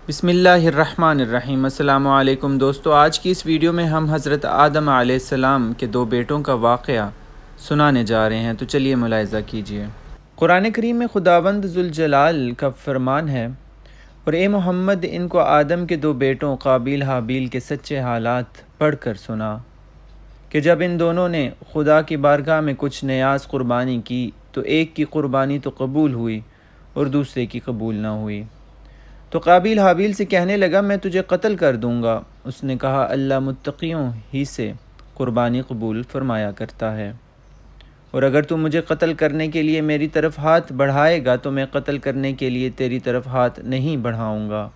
بسم اللہ الرحمن الرحیم۔ السلام علیکم دوستو، آج کی اس ویڈیو میں ہم حضرت آدم علیہ السلام کے دو بیٹوں کا واقعہ سنانے جا رہے ہیں، تو چلیے ملاحظہ کیجیے۔ قرآن کریم میں خداوند ذوالجلال کا فرمان ہے، اور اے محمد ان کو آدم کے دو بیٹوں قابیل حابیل کے سچے حالات پڑھ کر سنا کہ جب ان دونوں نے خدا کی بارگاہ میں کچھ نیاز قربانی کی تو ایک کی قربانی تو قبول ہوئی اور دوسرے کی قبول نہ ہوئی۔ تو قابیل حابیل سے کہنے لگا میں تجھے قتل کر دوں گا۔ اس نے کہا اللہ متقیوں ہی سے قربانی قبول فرمایا کرتا ہے، اور اگر تو مجھے قتل کرنے کے لیے میری طرف ہاتھ بڑھائے گا تو میں قتل کرنے کے لیے تیری طرف ہاتھ نہیں بڑھاؤں گا۔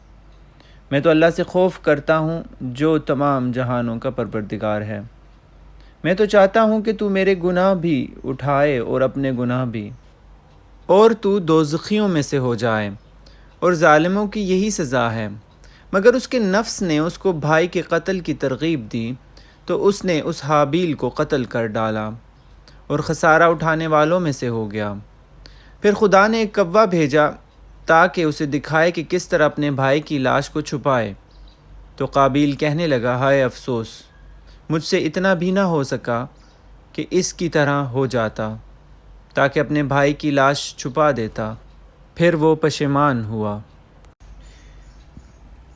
میں تو اللہ سے خوف کرتا ہوں جو تمام جہانوں کا پروردگار ہے۔ میں تو چاہتا ہوں کہ تو میرے گناہ بھی اٹھائے اور اپنے گناہ بھی، اور تو دوزخیوں میں سے ہو جائے، اور ظالموں کی یہی سزا ہے۔ مگر اس کے نفس نے اس کو بھائی کے قتل کی ترغیب دی تو اس نے اس حابیل کو قتل کر ڈالا اور خسارہ اٹھانے والوں میں سے ہو گیا۔ پھر خدا نے ایک کوا بھیجا تاکہ اسے دکھائے کہ کس طرح اپنے بھائی کی لاش کو چھپائے۔ تو قابیل کہنے لگا ہائے افسوس، مجھ سے اتنا بھی نہ ہو سکا کہ اس کی طرح ہو جاتا تاکہ اپنے بھائی کی لاش چھپا دیتا۔ پھر وہ پشیمان ہوا۔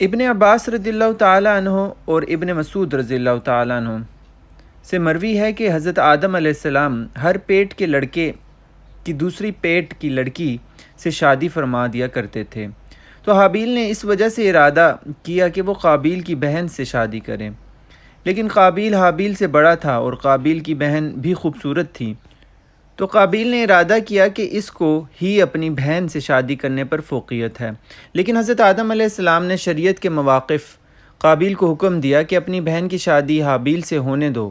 ابن عباس رضی اللہ تعالیٰ عنہ اور ابن مسعود رضی اللہ تعالیٰ عنہ سے مروی ہے کہ حضرت آدم علیہ السلام ہر پیٹ کے لڑکے کی دوسری پیٹ کی لڑکی سے شادی فرما دیا کرتے تھے، تو حابیل نے اس وجہ سے ارادہ کیا کہ وہ قابیل کی بہن سے شادی کریں، لیکن قابیل حابیل سے بڑا تھا اور قابیل کی بہن بھی خوبصورت تھی، تو قابیل نے ارادہ کیا کہ اس کو ہی اپنی بہن سے شادی کرنے پر فوقیت ہے۔ لیکن حضرت آدم علیہ السلام نے شریعت کے مواقف قابیل کو حکم دیا کہ اپنی بہن کی شادی حابیل سے ہونے دو،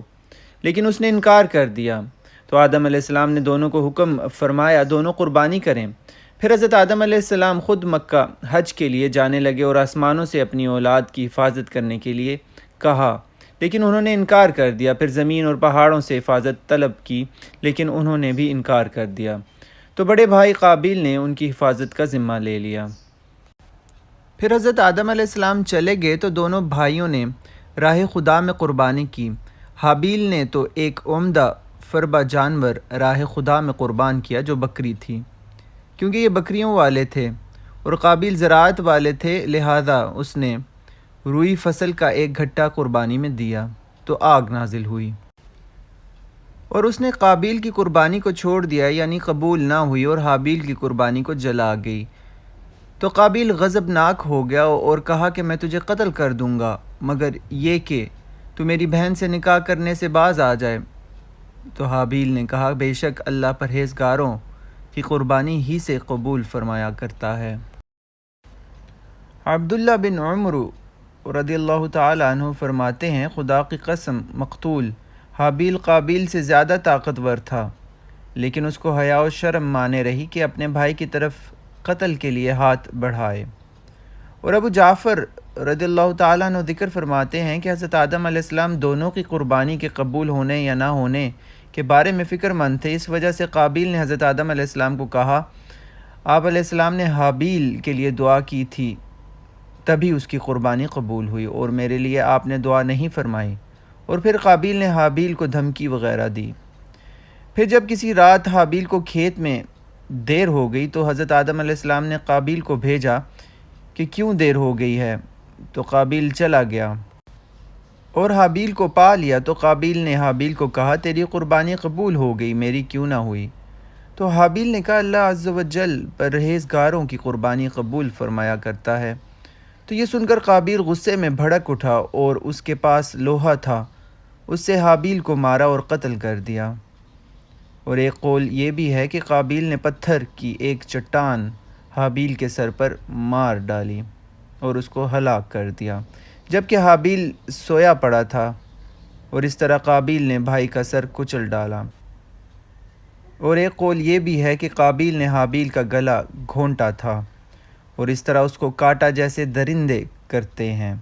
لیکن اس نے انکار کر دیا۔ تو آدم علیہ السلام نے دونوں کو حکم فرمایا دونوں قربانی کریں۔ پھر حضرت آدم علیہ السلام خود مکہ حج کے لیے جانے لگے اور آسمانوں سے اپنی اولاد کی حفاظت کرنے کے لیے کہا، لیکن انہوں نے انکار کر دیا۔ پھر زمین اور پہاڑوں سے حفاظت طلب کی، لیکن انہوں نے بھی انکار کر دیا، تو بڑے بھائی قابیل نے ان کی حفاظت کا ذمہ لے لیا۔ پھر حضرت آدم علیہ السلام چلے گئے تو دونوں بھائیوں نے راہ خدا میں قربانی کی۔ حابیل نے تو ایک عمدہ فربہ جانور راہ خدا میں قربان کیا جو بکری تھی، کیونکہ یہ بکریوں والے تھے، اور قابیل زراعت والے تھے، لہذا اس نے روئی فصل کا ایک گھٹا قربانی میں دیا تو آگ نازل ہوئی، اور اس نے قابیل کی قربانی کو چھوڑ دیا، یعنی قبول نہ ہوئی، اور حابیل کی قربانی کو جلا گئی۔ تو قابیل غضبناک ہو گیا اور کہا کہ میں تجھے قتل کر دوں گا مگر یہ کہ تو میری بہن سے نکاح کرنے سے باز آ جائے۔ تو حابیل نے کہا بے شک اللہ پرہیزگاروں کی قربانی ہی سے قبول فرمایا کرتا ہے۔ عبداللہ بن عمر رضی اللہ تعالیٰ عنہ فرماتے ہیں خدا کی قسم مقتول حابیل قابیل سے زیادہ طاقتور تھا، لیکن اس کو حیا و شرم مانے رہی کہ اپنے بھائی کی طرف قتل کے لیے ہاتھ بڑھائے۔ اور ابو جعفر رضی اللہ تعالیٰ عنہ ذکر فرماتے ہیں کہ حضرت آدم علیہ السلام دونوں کی قربانی کے قبول ہونے یا نہ ہونے کے بارے میں فکر مند تھے، اس وجہ سے قابیل نے حضرت آدم علیہ السلام کو کہا، آپ علیہ السلام نے حابیل کے لیے دعا کی تھی تبھی اس کی قربانی قبول ہوئی، اور میرے لیے آپ نے دعا نہیں فرمائی۔ اور پھر قابیل نے حابیل کو دھمکی وغیرہ دی۔ پھر جب کسی رات حابیل کو کھیت میں دیر ہو گئی تو حضرت آدم علیہ السلام نے قابیل کو بھیجا کہ کیوں دیر ہو گئی ہے، تو قابیل چلا گیا اور حابیل کو پا لیا۔ تو قابیل نے حابیل کو کہا تیری قربانی قبول ہو گئی، میری کیوں نہ ہوئی؟ تو حابیل نے کہا اللہ عز و جل پرہیزگاروں کی قربانی قبول فرمایا کرتا ہے۔ تو یہ سن کر قابیل غصے میں بھڑک اٹھا اور اس کے پاس لوہا تھا، اس سے حابیل کو مارا اور قتل کر دیا۔ اور ایک قول یہ بھی ہے کہ قابیل نے پتھر کی ایک چٹان حابیل کے سر پر مار ڈالی اور اس کو ہلاک کر دیا، جبکہ حابیل سویا پڑا تھا، اور اس طرح قابیل نے بھائی کا سر کچل ڈالا۔ اور ایک قول یہ بھی ہے کہ قابیل نے حابیل کا گلا گھونٹا تھا، اور اس طرح اس کو کاٹا جیسے درندے کرتے ہیں،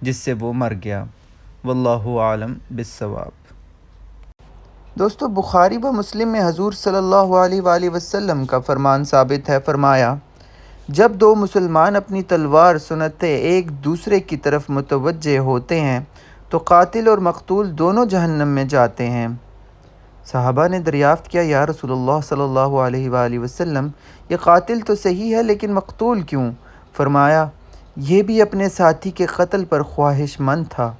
جس سے وہ مر گیا۔ واللہ عالم بالصواب۔ دوستو بخاری و مسلم میں حضور صلی اللہ علیہ وآلہ وسلم کا فرمان ثابت ہے، فرمایا جب دو مسلمان اپنی تلوار سنتے ایک دوسرے کی طرف متوجہ ہوتے ہیں تو قاتل اور مقتول دونوں جہنم میں جاتے ہیں۔ صحابہ نے دریافت کیا، یا رسول اللہ صلی اللہ علیہ وآلہ وسلم، یہ قاتل تو صحیح ہے لیکن مقتول کیوں؟ فرمایا، یہ بھی اپنے ساتھی کے قتل پر خواہش مند تھا۔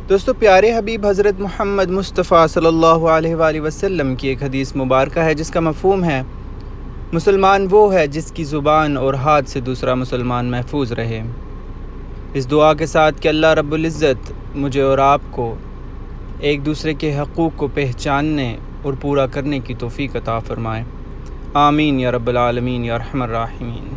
دوستو، پیارے حبیب حضرت محمد مصطفیٰ صلی اللہ علیہ وآلہ وسلم کی ایک حدیث مبارکہ ہے جس کا مفہوم ہے، مسلمان وہ ہے جس کی زبان اور ہاتھ سے دوسرا مسلمان محفوظ رہے۔ اس دعا کے ساتھ کہ اللہ رب العزت مجھے اور آپ کو ایک دوسرے کے حقوق کو پہچاننے اور پورا کرنے کی توفیق عطا فرمائے۔ آمین یا رب العالمین یا ارحم الراحمین۔